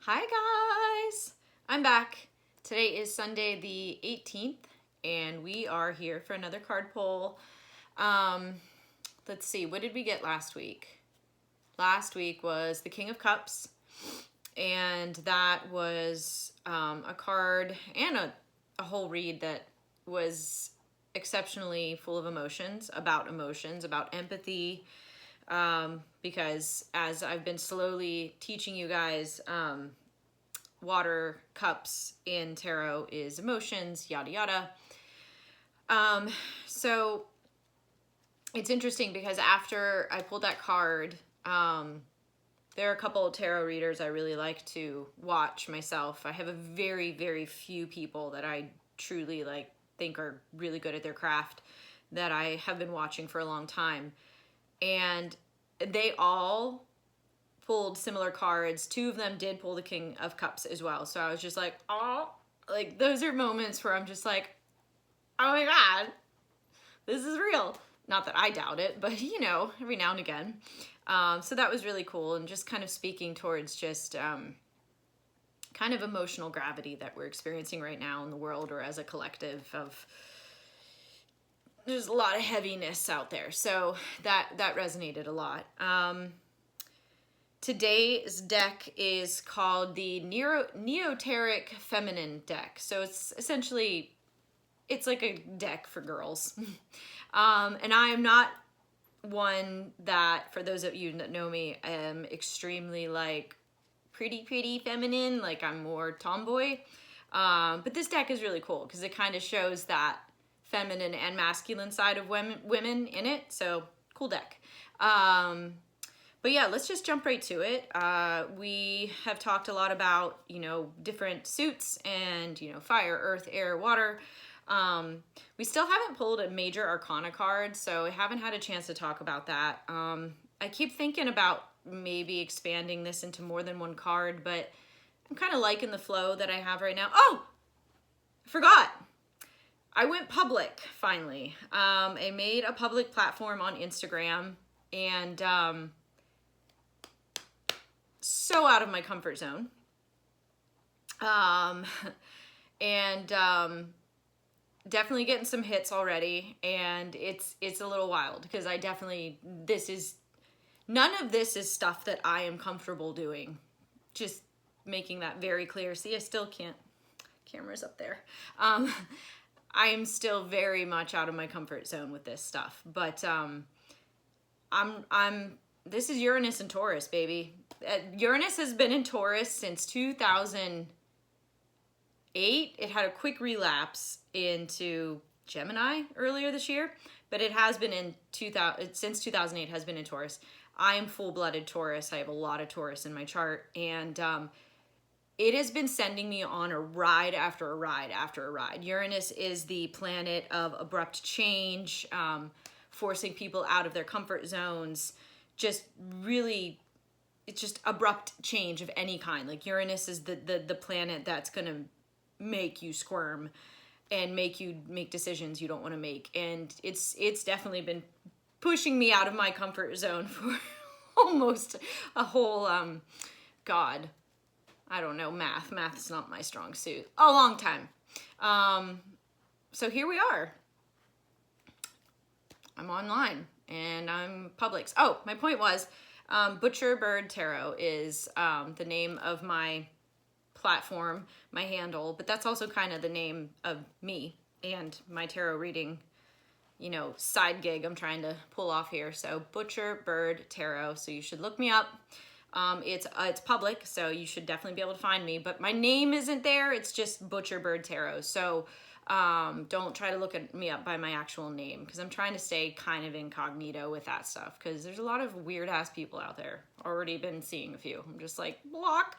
Hi guys! I'm back. Today is Sunday the 18th and we are here for another card pull. Let's see, what did we get last week? Last week was the King of Cups, and that was a card and a whole read that was exceptionally full of emotions, about empathy, because as I've been slowly teaching you guys, water cups in tarot is emotions, yada yada. So it's interesting because after I pulled that card, there are a couple of tarot readers I really like to watch myself. I have a very, very few people that I truly think are really good at their craft that I have been watching for a long time. And they all pulled similar cards. Two of them did pull the King of Cups as well. So I was just like, oh, like those are moments where I'm just like, oh my God, this is real. Not that I doubt it, but you know, every now and again. So that was really cool, and just kind of speaking towards just kind of emotional gravity that we're experiencing right now in the world, or as a collective of, there's a lot of heaviness out there. So that resonated a lot. Today's deck is called the Neoteric Feminine deck. So it's essentially, it's like a deck for girls. And I am not one that, for those of you that know me, am extremely like pretty feminine. Like I'm more tomboy. But this deck is really cool because it kind of shows that feminine and masculine side of women in it. So cool deck. But yeah, let's just jump right to it. We have talked a lot about, you know, different suits and, you know, fire, earth, air, water. We still haven't pulled a major arcana card, so I haven't had a chance to talk about that. I keep thinking about maybe expanding this into more than one card, but I'm kind of liking the flow that I have right now. Oh, I forgot. I went public, finally. I made a public platform on Instagram, and so out of my comfort zone. Definitely getting some hits already, and it's a little wild because I definitely, none of this is stuff that I am comfortable doing. Just making that very clear. See, I still can't, camera's up there. I am still very much out of my comfort zone with this stuff, but this is Uranus and Taurus, baby. Uranus has been in Taurus since 2008. It had a quick relapse into Gemini earlier this year, but it has been in since 2008 has been in Taurus. I am full-blooded Taurus. I have a lot of Taurus in my chart, and it has been sending me on a ride after a ride after a ride. Uranus is the planet of abrupt change, forcing people out of their comfort zones, just really, it's just abrupt change of any kind. Like Uranus is the planet that's going to make you squirm and make you make decisions you don't want to make. And it's definitely been pushing me out of my comfort zone for almost a whole, God, I don't know, math. Math's not my strong suit. A long time. So here we are. I'm online and I'm Publix. Oh, my point was, Butcher Bird Tarot is the name of my platform, my handle, but that's also kind of the name of me and my tarot reading, you know, side gig I'm trying to pull off here. So Butcher Bird Tarot. So you should look me up. It's public, so you should definitely be able to find me, but my name isn't there. It's just Butcher Bird Tarot. So don't try to look at me up by my actual name, because I'm trying to stay kind of incognito with that stuff, because there's a lot of weird ass people out there. Already been seeing a few. I'm just like, block.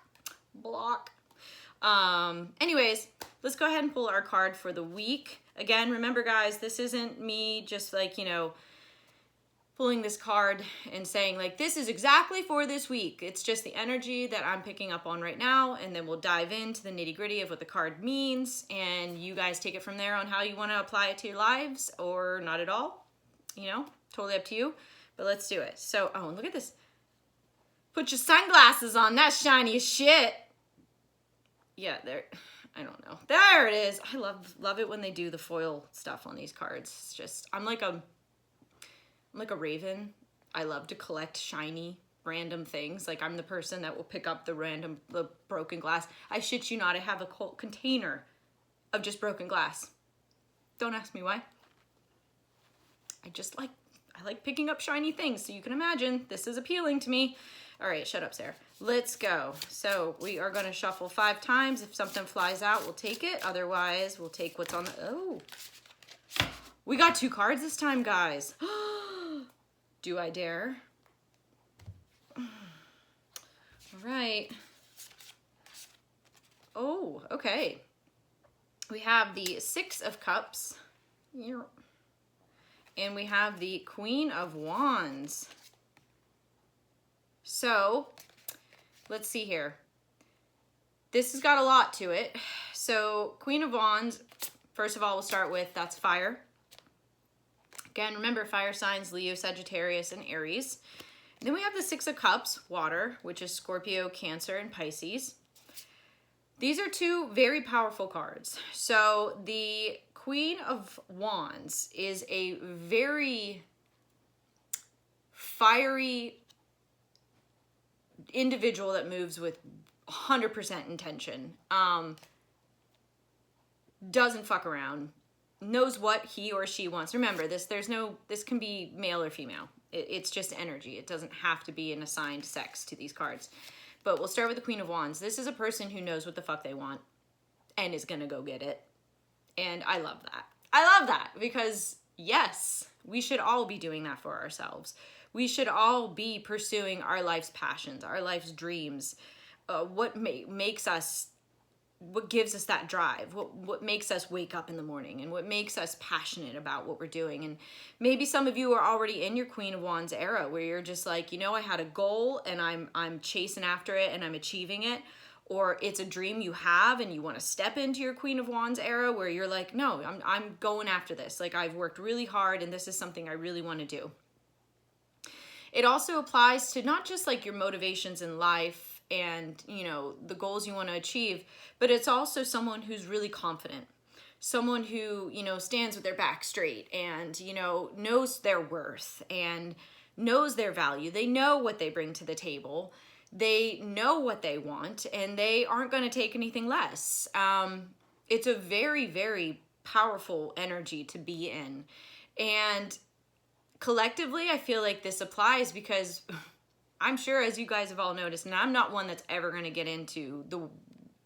Anyways, let's go ahead and pull our card for the week. Again, remember guys, this isn't me just like, you know, pulling this card and saying like, this is exactly for this week. It's just the energy that I'm picking up on right now, and then we'll dive into the nitty gritty of what the card means, and you guys take it from there on how you want to apply it to your lives, or not at all, you know, totally up to you, but let's do it. So, oh, and look at this. Put your sunglasses on, that's shiny as shit. yeah, there, I don't know. There it is. I love it when they do the foil stuff on these cards. It's just, I'm like a raven. I love to collect shiny random things. Like, I'm the person that will pick up the broken glass. I shit you not, I have a container of just broken glass. Don't ask me why. I like picking up shiny things, so you can imagine this is appealing to me. All right, shut up, Sarah. Let's go. So we are gonna shuffle 5 times. If something flies out, we'll take it. Otherwise, we'll take what's on the, oh. We got 2 cards this time, guys. Do I dare? All right. Oh, okay. We have the 6 of Cups. And we have the Queen of Wands. So, let's see here. This has got a lot to it. So, Queen of Wands, first of all, we'll start with, that's fire. Again, remember, fire signs, Leo, Sagittarius, and Aries. Then we have the 6 of Cups, water, which is Scorpio, Cancer, and Pisces. These are 2 very powerful cards. So, the Queen of Wands is a very fiery individual that moves with 100% intention. Doesn't fuck around. Knows what he or she wants. Remember, this can be male or female. It's just energy. It doesn't have to be an assigned sex to these cards. But we'll start with the Queen of Wands. This is a person who knows what the fuck they want and is gonna go get it. And I love that. I love that because, yes, we should all be doing that for ourselves. We should all be pursuing our life's passions, our life's dreams, what gives us that drive, what makes us wake up in the morning, and what makes us passionate about what we're doing. And maybe some of you are already in your Queen of Wands era where you're just like, you know, I had a goal and I'm chasing after it and I'm achieving it. Or it's a dream you have and you want to step into your Queen of Wands era where you're like, no, I'm going after this. Like, I've worked really hard and this is something I really want to do. It also applies to not just like your motivations in life and, you know, the goals you want to achieve, but it's also someone who's really confident. Someone who, you know, stands with their back straight and, you know, knows their worth and knows their value. They know what they bring to the table. They know what they want and they aren't going to take anything less. It's a very, very powerful energy to be in. And collectively, I feel like this applies because I'm sure, as you guys have all noticed, and I'm not one that's ever going to get into the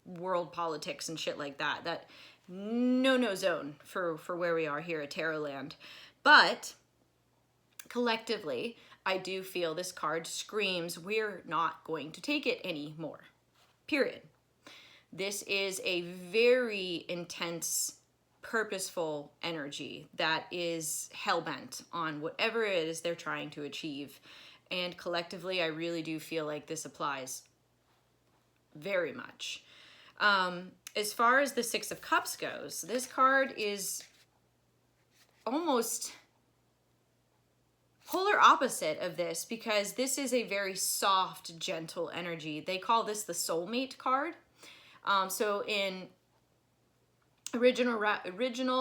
world politics and shit like that. That no zone for where we are here at Tarot Land. But collectively, I do feel this card screams, we're not going to take it anymore. Period. This is a very intense, purposeful energy that is hell-bent on whatever it is they're trying to achieve. And collectively, I really do feel like this applies very much. As far as the 6 of Cups goes, this card is almost polar opposite of this because this is a very soft, gentle energy. They call this the soulmate card. So in original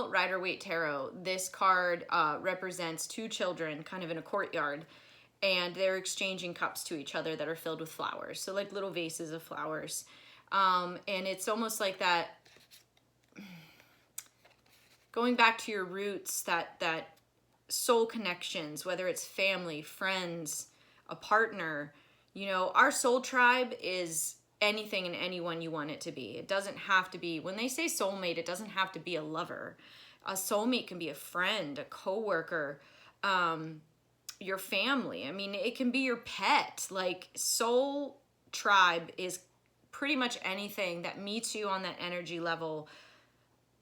Rider-Waite Tarot, this card represents 2 children kind of in a courtyard, and they're exchanging cups to each other that are filled with flowers. So like little vases of flowers. And it's almost like that, going back to your roots, that soul connections, whether it's family, friends, a partner. You know, our soul tribe is anything and anyone you want it to be. It doesn't have to be, when they say soulmate, it doesn't have to be a lover. A soulmate can be a friend, a coworker, your family. I mean, it can be your pet. Like, soul tribe is pretty much anything that meets you on that energy level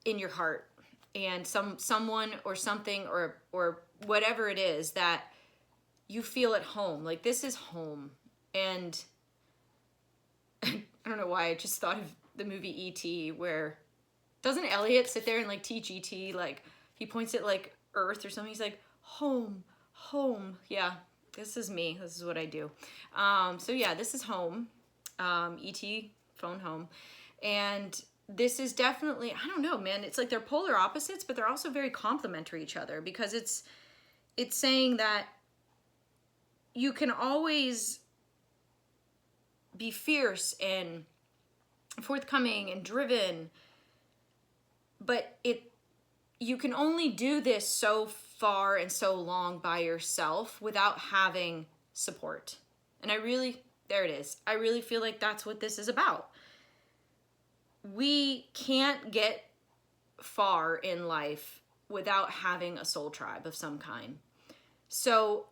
in your heart. And someone or something or whatever it is that you feel at home. Like, this is home. And I don't know why I just thought of the movie E.T. where doesn't Elliot sit there and like teach E.T. like he points at like Earth or something. He's like, home. Yeah, this is me. This is what I do. So yeah, this is home. E.T. phone home. And this is definitely, I don't know, man, it's like they're polar opposites, but they're also very complementary each other, because it's saying that you can always be fierce and forthcoming and driven, but you can only do this so far and so long by yourself without having support. And there it is. I really feel like that's what this is about. We can't get far in life without having a soul tribe of some kind. So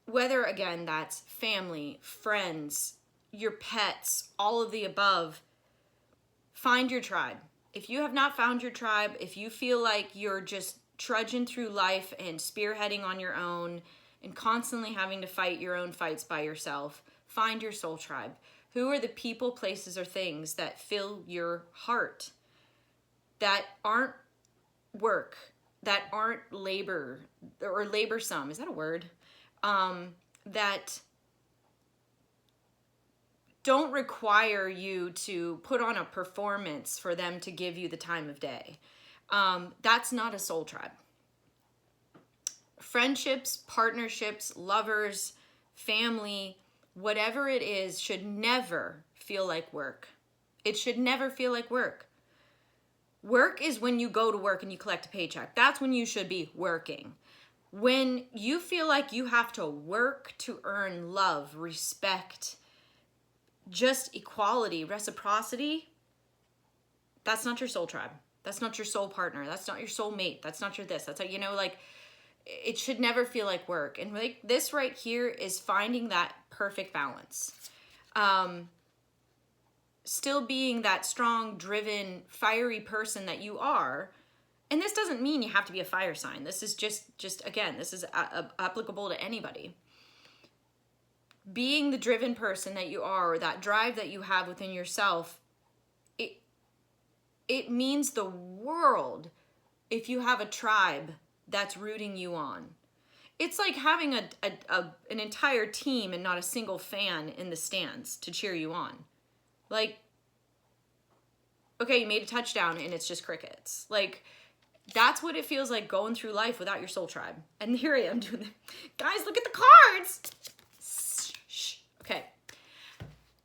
whether, again, that's family, friends, your pets, all of the above, find your tribe. If you have not found your tribe, if you feel like you're just trudging through life and spearheading on your own and constantly having to fight your own fights by yourself, find your soul tribe. Who are the people, places, or things that fill your heart, that aren't work, that aren't labor or laborsome? Is that a word? That don't require you to put on a performance for them to give you the time of day. That's not a soul tribe. Friendships, partnerships, lovers, family, whatever it is, should never feel like work. It should never feel like work. Work is when you go to work and you collect a paycheck. That's when you should be working. When you feel like you have to work to earn love, respect, just equality, reciprocity, that's not your soul tribe. That's not your soul partner. That's not your soul mate. That's not your this. That's how, like, it should never feel like work. And like this right here is finding that perfect balance. Still being that strong, driven, fiery person that you are. And this doesn't mean you have to be a fire sign. This is just again, this is applicable to anybody. Being the driven person that you are, or that drive that you have within yourself, it means the world if you have a tribe that's rooting you on. It's like having an entire team and not a single fan in the stands to cheer you on. Like, okay, you made a touchdown and it's just crickets. Like, that's what it feels like going through life without your soul tribe. And here I am doing that. Guys, look at the cards. Shh. Okay.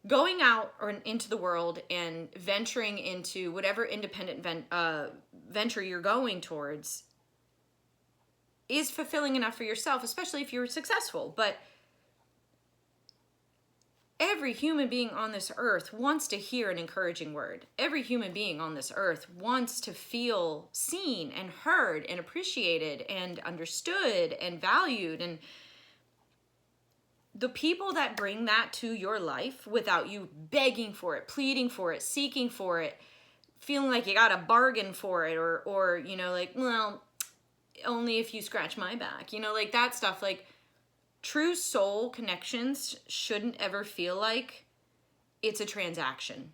Going out or into the world and venturing into whatever independent venture you're going towards is fulfilling enough for yourself, especially if you're successful. But every human being on this earth wants to hear an encouraging word. Every human being on this earth wants to feel seen and heard and appreciated and understood and valued. And the people that bring that to your life without you begging for it, pleading for it, seeking for it, feeling like you got a bargain for it, or like, well, only if you scratch my back, like that stuff. Like, true soul connections shouldn't ever feel like it's a transaction.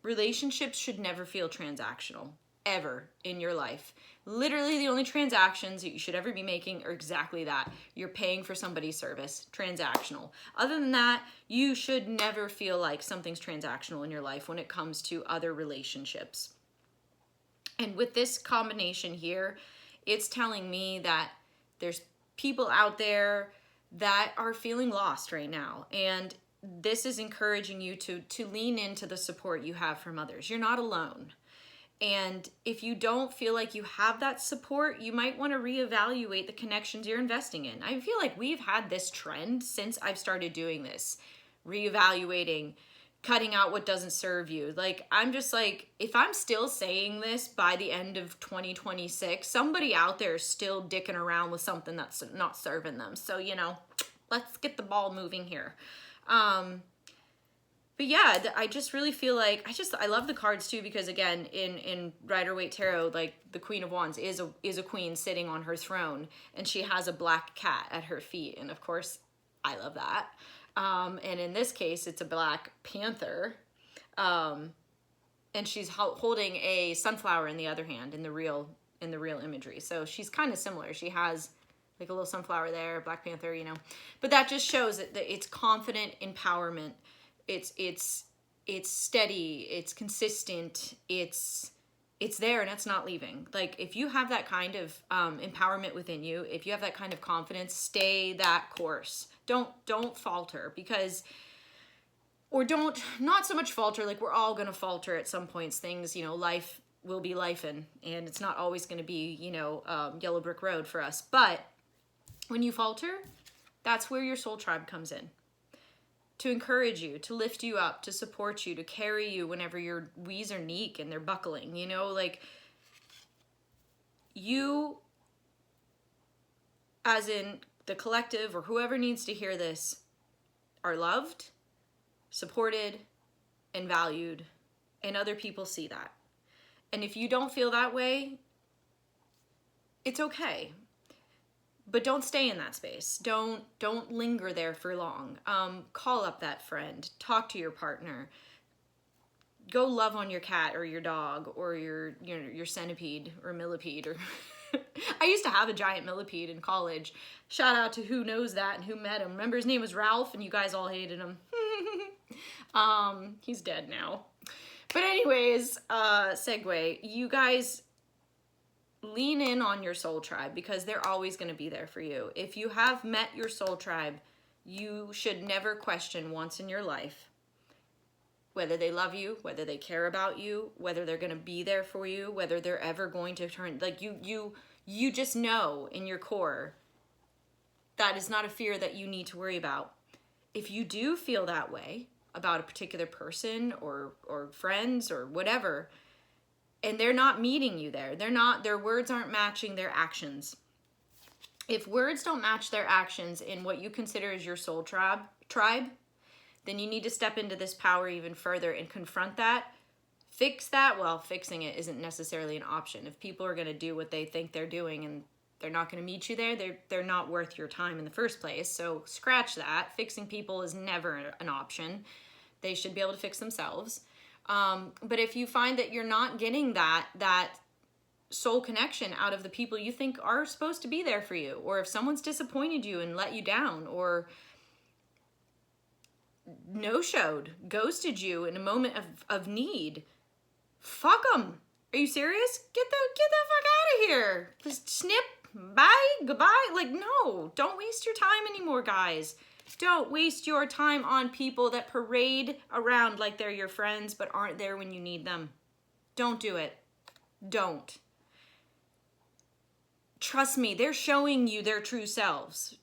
Relationships should never feel transactional, ever in your life. Literally, the only transactions that you should ever be making are exactly that. You're paying for somebody's service, transactional. Other than that, you should never feel like something's transactional in your life when it comes to other relationships. And with this combination here, it's telling me that there's people out there that are feeling lost right now. And this is encouraging you to lean into the support you have from others. You're not alone. And if you don't feel like you have that support, you might want to reevaluate the connections you're investing in. I feel like we've had this trend since I've started doing this, reevaluating, cutting out what doesn't serve you. Like, I'm just like, if I'm still saying this by the end of 2026, somebody out there is still dicking around with something that's not serving them. So, let's get the ball moving here. But yeah, I just really feel like, I love the cards too, because again, in Rider-Waite Tarot, like the Queen of Wands is a queen sitting on her throne, and she has a black cat at her feet. And of course, I love that. And in this case, it's a black panther. And she's holding a sunflower in the other hand in the real imagery. So she's kind of similar. She has like a little sunflower there, Black Panther, but that just shows that it's confident empowerment. It's it's steady, it's consistent, it's there and it's not leaving. Like if you have that kind of empowerment within you, if you have that kind of confidence, stay that course. Don't falter, because, or don't, not so much falter, like we're all gonna falter at some points. Things, you know, life will be lifing, and it's not always gonna be, you know, yellow brick road for us. But when you falter, that's where your soul tribe comes in. To encourage you, to lift you up, to support you, to carry you whenever your knees are weak and they're buckling, you know, like you, as in the collective or whoever needs to hear this, are loved, supported, and valued, and other people see that. And if you don't feel that way, it's okay. But don't stay in that space. Don't linger there for long. Call up that friend. Talk to your partner. Go love on your cat or your dog or your centipede or millipede. Or I used to have a giant millipede in college. Shout out to who knows that and who met him. Remember, his name was Ralph, and you guys all hated him. He's dead now. But anyways, segue. You guys lean in on your soul tribe, because they're always going to be there for you. If you have met your soul tribe, you should never question once in your life whether they love you, whether they care about you, whether they're going to be there for you, whether they're ever going to turn, like you just know in your core that is not a fear that you need to worry about. If you do feel that way about a particular person or friends or whatever, and they're not meeting you there, their words aren't matching their actions. If words don't match their actions in what you consider as your soul tribe, then you need to step into this power even further and confront that. Fix that. Well, fixing it isn't necessarily an option. If people are going to do what they think they're doing and they're not going to meet you there, they're not worth your time in the first place. So scratch that. Fixing people is never an option. They should be able to fix themselves. But if you find that you're not getting that soul connection out of the people you think are supposed to be there for you, or if someone's disappointed you and let you down, or no-showed, ghosted you in a moment of need, fuck them. Are you serious? Get the fuck out of here. Just snip, bye, goodbye. Like, no, don't waste your time anymore, guys. Don't waste your time on people that parade around like they're your friends but aren't there when you need them. Don't do it. Don't. Trust me, they're showing you their true selves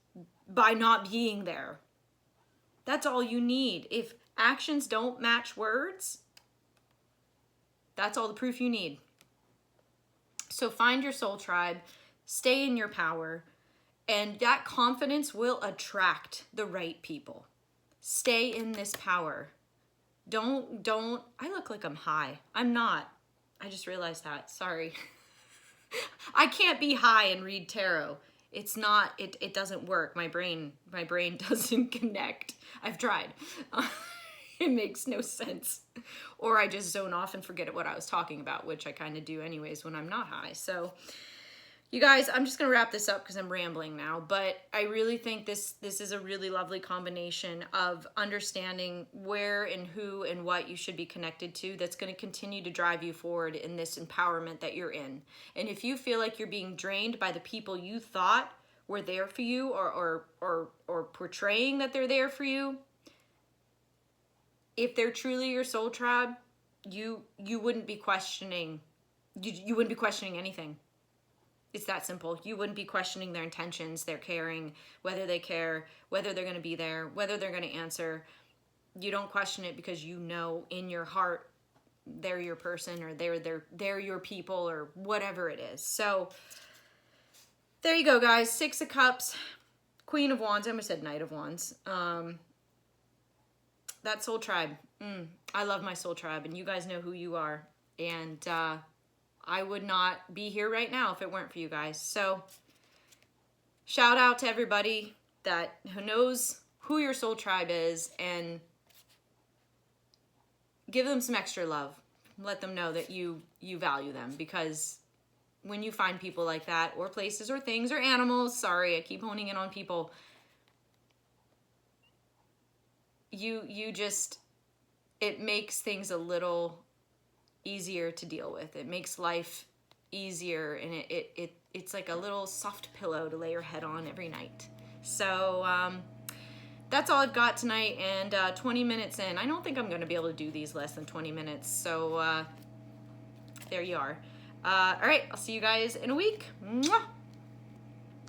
by not being there. That's all you need. If actions don't match words, that's all the proof you need. So find your soul tribe, stay in your power, and that confidence will attract the right people. Stay in this power. Don't, I look like I'm high. I'm not. I just realized that. Sorry. I can't be high and read tarot. It's not, it doesn't work. My brain doesn't connect. I've tried. It makes no sense. Or I just zone off and forget what I was talking about, which I kind of do anyways when I'm not high. So you guys, I'm just going to wrap this up because I'm rambling now, but I really think this is a really lovely combination of understanding where and who and what you should be connected to that's going to continue to drive you forward in this empowerment that you're in. And if you feel like you're being drained by the people you thought were there for you or portraying that they're there for you, if they're truly your soul tribe, you wouldn't be questioning, you wouldn't be questioning anything. It's that simple. You wouldn't be questioning their intentions, their caring, whether they care, whether they're going to be there, whether they're going to answer. You don't question it because you know in your heart they're your person, or they're your people, or whatever it is. So there you go, guys. 6 of Cups, Queen of Wands. I almost said Knight of Wands. That soul tribe. I love my soul tribe, and you guys know who you are. And I would not be here right now if it weren't for you guys. So shout out to everybody who knows who your soul tribe is, and give them some extra love. Let them know that you value them, because when you find people like that, or places or things or animals, sorry, I keep honing in on people, you just, it makes things a little easier to deal with. It makes life easier, and it's like a little soft pillow to lay your head on every night. So that's all I've got tonight, and 20 minutes in. I don't think I'm going to be able to do these less than 20 minutes, so there you are. All right, I'll see you guys in a week. Mwah!